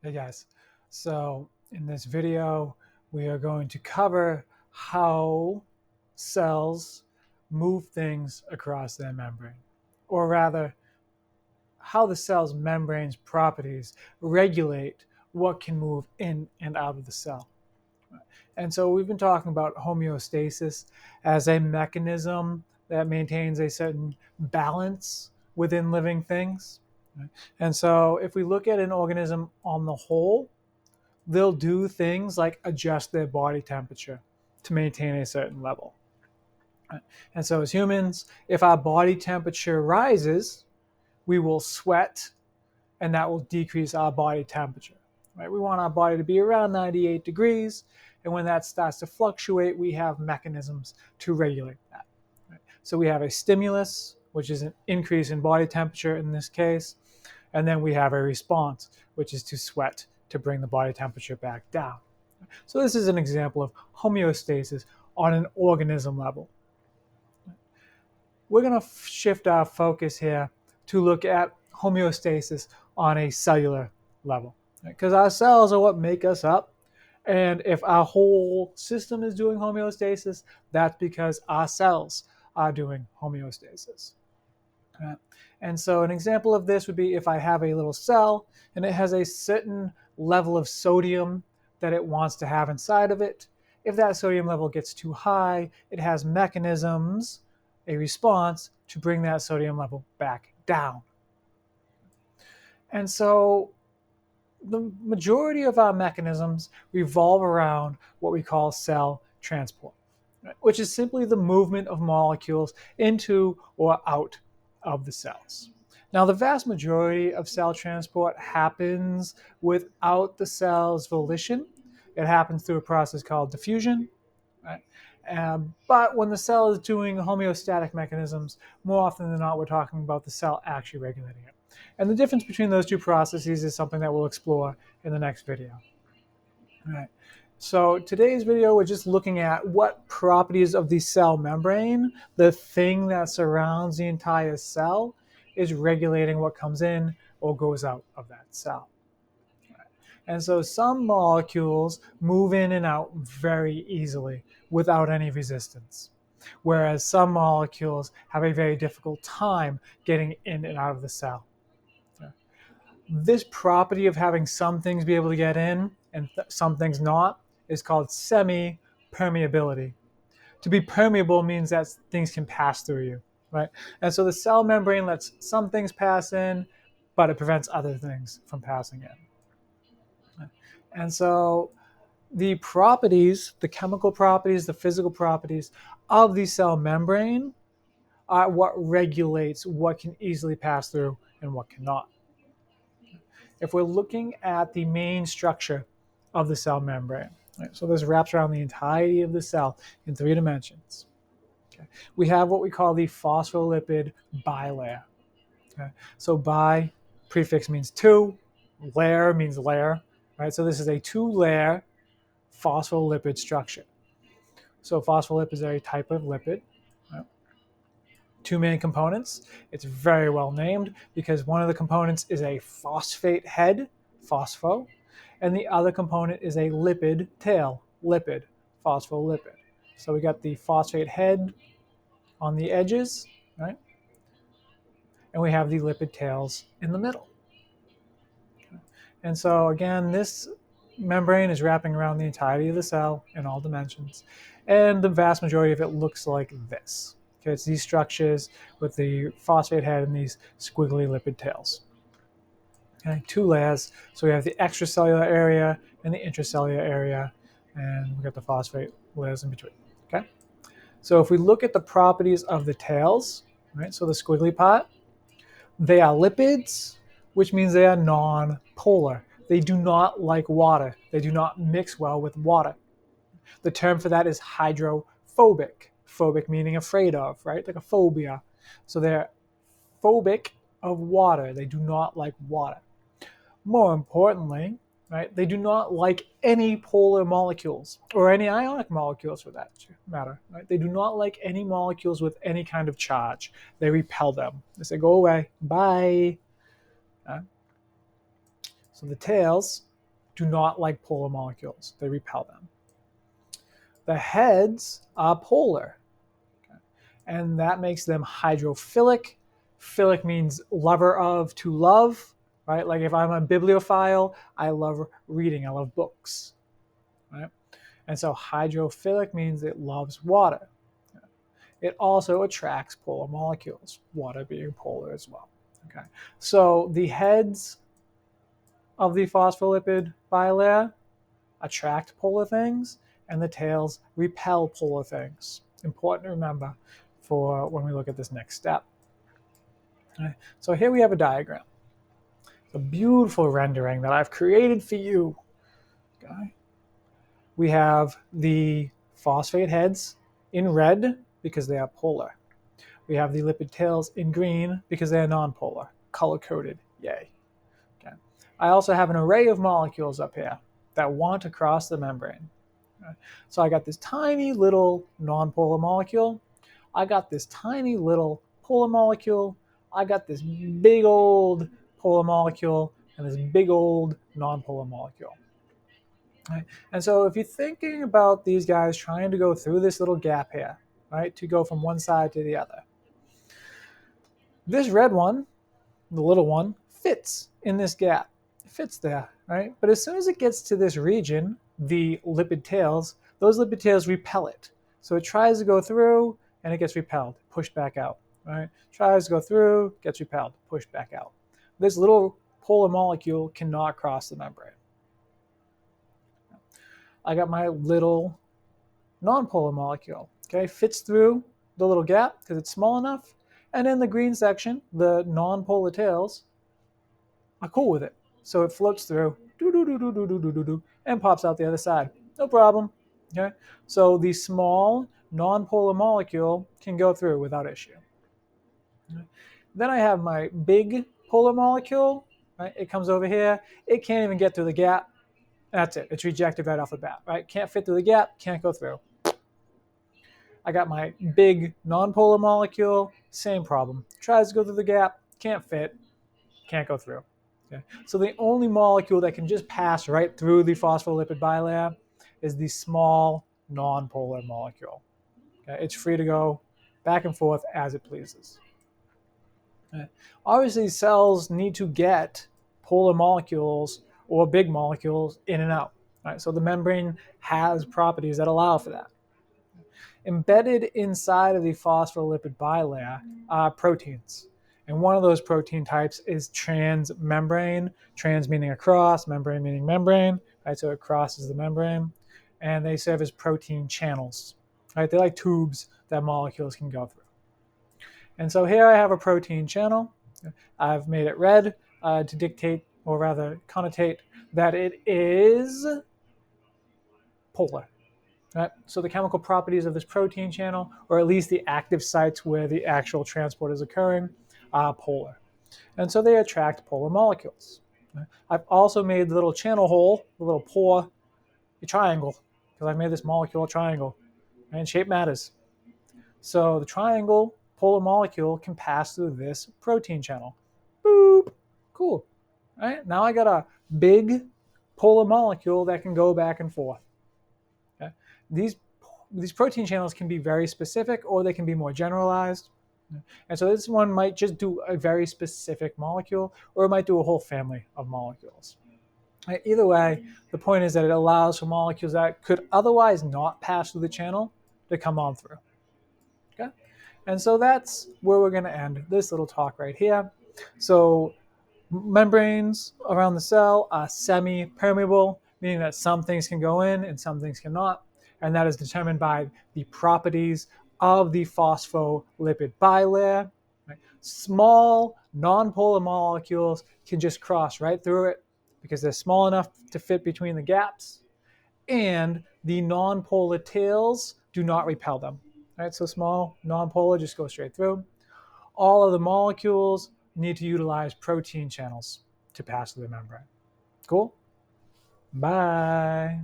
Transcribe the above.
Hey guys, so in this video, we are going to cover how cells move things across their membrane, or rather, how the cell's membrane's properties regulate what can move in and out of the cell. And so we've been talking about homeostasis as a mechanism that maintains a certain balance within living things. And so if we look at an organism on the whole, they'll do things like adjust their body temperature to maintain a certain level. And so, as humans, if our body temperature rises, we will sweat, and that will decrease our body temperature. Right? We want our body to be around 98 degrees, and when that starts to fluctuate, we have mechanisms to regulate that. Right? So we have a stimulus, which is an increase in body temperature in this case, and then we have a response, which is to sweat to bring the body temperature back down. So this is an example of homeostasis on an organism level. We're going to shift our focus here to look at homeostasis on a cellular level, because our cells are what make us up. And if our whole system is doing homeostasis, that's because our cells are doing homeostasis. Right? And so an example of this would be if I have a little cell and it has a certain level of sodium that it wants to have inside of it. If that sodium level gets too high, it has mechanisms, a response to bring that sodium level back down. And so the majority of our mechanisms revolve around what we call cell transport, which is simply the movement of molecules into or out of the cells. Now, the vast majority of cell transport happens without the cell's volition. It happens through a process called diffusion. Right? But when the cell is doing homeostatic mechanisms, more often than not, we're talking about the cell actually regulating it. And the difference between those two processes is something that we'll explore in the next video. All right. So today's video, we're just looking at what properties of the cell membrane, the thing that surrounds the entire cell, is regulating what comes in or goes out of that cell. And so some molecules move in and out very easily without any resistance, whereas some molecules have a very difficult time getting in and out of the cell. This property of having some things be able to get in and some things not is called semi-permeability. To be permeable means that things can pass through you, right? And so the cell membrane lets some things pass in, but it prevents other things from passing in. And so the properties, the chemical properties, the physical properties of the cell membrane are what regulates what can easily pass through and what cannot. If we're looking at the main structure of the cell membrane, right, so this wraps around the entirety of the cell in 3 dimensions. Okay. We have what we call the phospholipid bilayer. Okay. So bi prefix means 2, layer means layer, right? So this is a 2-layer phospholipid structure. So phospholipids are a type of lipid. Right? 2 main components. It's very well named because one of the components is a phosphate head, phospho, and the other component is a lipid tail, lipid, phospholipid. So we got the phosphate head on the edges, right? And we have the lipid tails in the middle. And so again, this membrane is wrapping around the entirety of the cell in all dimensions. And the vast majority of it looks like this. Okay, it's these structures with the phosphate head and these squiggly lipid tails. Okay, 2 layers. So we have the extracellular area and the intracellular area, and we got the phosphate layers in between. Okay. So if we look at the properties of the tails, right? So the squiggly part, they are lipids, which means they are non-polar. They do not like water. They do not mix well with water. The term for that is hydrophobic. Phobic meaning afraid of, right? Like a phobia. So they're phobic of water. They do not like water. More importantly, right, they do not like any polar molecules or any ionic molecules for that matter. Right? They do not like any molecules with any kind of charge. They repel them. They say, go away, bye. So the tails do not like polar molecules. They repel them. The heads are polar, okay? And that makes them hydrophilic. Philic means lover of, to love, right? Like if I'm a bibliophile, I love reading, I love books, right? And so hydrophilic means it loves water. It also attracts polar molecules, water being polar as well. Okay, so the heads of the phospholipid bilayer attract polar things, and the tails repel polar things. Important to remember for when we look at this next step. Okay, so here we have a diagram, a beautiful rendering that I've created for you. Okay. We have the phosphate heads in red because they are polar. We have the lipid tails in green because they are nonpolar, color-coded, yay. Okay. I also have an array of molecules up here that want to cross the membrane. Okay. So I got this tiny little nonpolar molecule. I got this tiny little polar molecule. I got this big old polar molecule and this big old nonpolar molecule. Right? And so if you're thinking about these guys trying to go through this little gap here, right, to go from one side to the other, this red one, the little one, fits in this gap. It fits there, right? But as soon as it gets to this region, the lipid tails, those lipid tails repel it. So it tries to go through and it gets repelled, pushed back out, right? Tries to go through, gets repelled, pushed back out. This little polar molecule cannot cross the membrane. I got my little nonpolar molecule, okay? Fits through the little gap because it's small enough. And in the green section, the nonpolar tails are cool with it. So it floats through, and pops out the other side. No problem. Okay. So the small nonpolar molecule can go through without issue. Okay. Then I have my big polar molecule. Right? It comes over here. It can't even get through the gap. That's it. It's rejected right off the bat. Right? Can't fit through the gap. Can't go through. I got my big nonpolar molecule. Same problem. Tries to go through the gap. Can't fit. Can't go through. Okay. So the only molecule that can just pass right through the phospholipid bilayer is the small nonpolar molecule. Okay. It's free to go back and forth as it pleases. Okay. Obviously, cells need to get polar molecules or big molecules in and out. Right? So the membrane has properties that allow for that. Embedded inside of the phospholipid bilayer are proteins. And one of those protein types is transmembrane. Trans meaning across, membrane meaning membrane, right? So it crosses the membrane. And they serve as protein channels, right? They're like tubes that molecules can go through. And so here I have a protein channel. I've made it red to dictate, or rather connotate, that it is polar. Right? So the chemical properties of this protein channel, or at least the active sites where the actual transport is occurring, are polar. And so they attract polar molecules. I've also made the little channel hole, the little pore, a triangle, because I've made this molecule a triangle. And shape matters. So the triangle polar molecule can pass through this protein channel. Boop. Cool. All right? Now I got a big polar molecule that can go back and forth. Okay? These protein channels can be very specific or they can be more generalized. And so this one might just do a very specific molecule, or it might do a whole family of molecules. Either way, the point is that it allows for molecules that could otherwise not pass through the channel to come on through. Okay? And so that's where we're going to end this little talk right here. So membranes around the cell are semi-permeable, meaning that some things can go in and some things cannot. And that is determined by the properties of the phospholipid bilayer. Right? Small nonpolar molecules can just cross right through it because they're small enough to fit between the gaps. And the nonpolar tails do not repel them. Right? So small nonpolar just go straight through. All of the molecules need to utilize protein channels to pass through the membrane. Cool? Bye.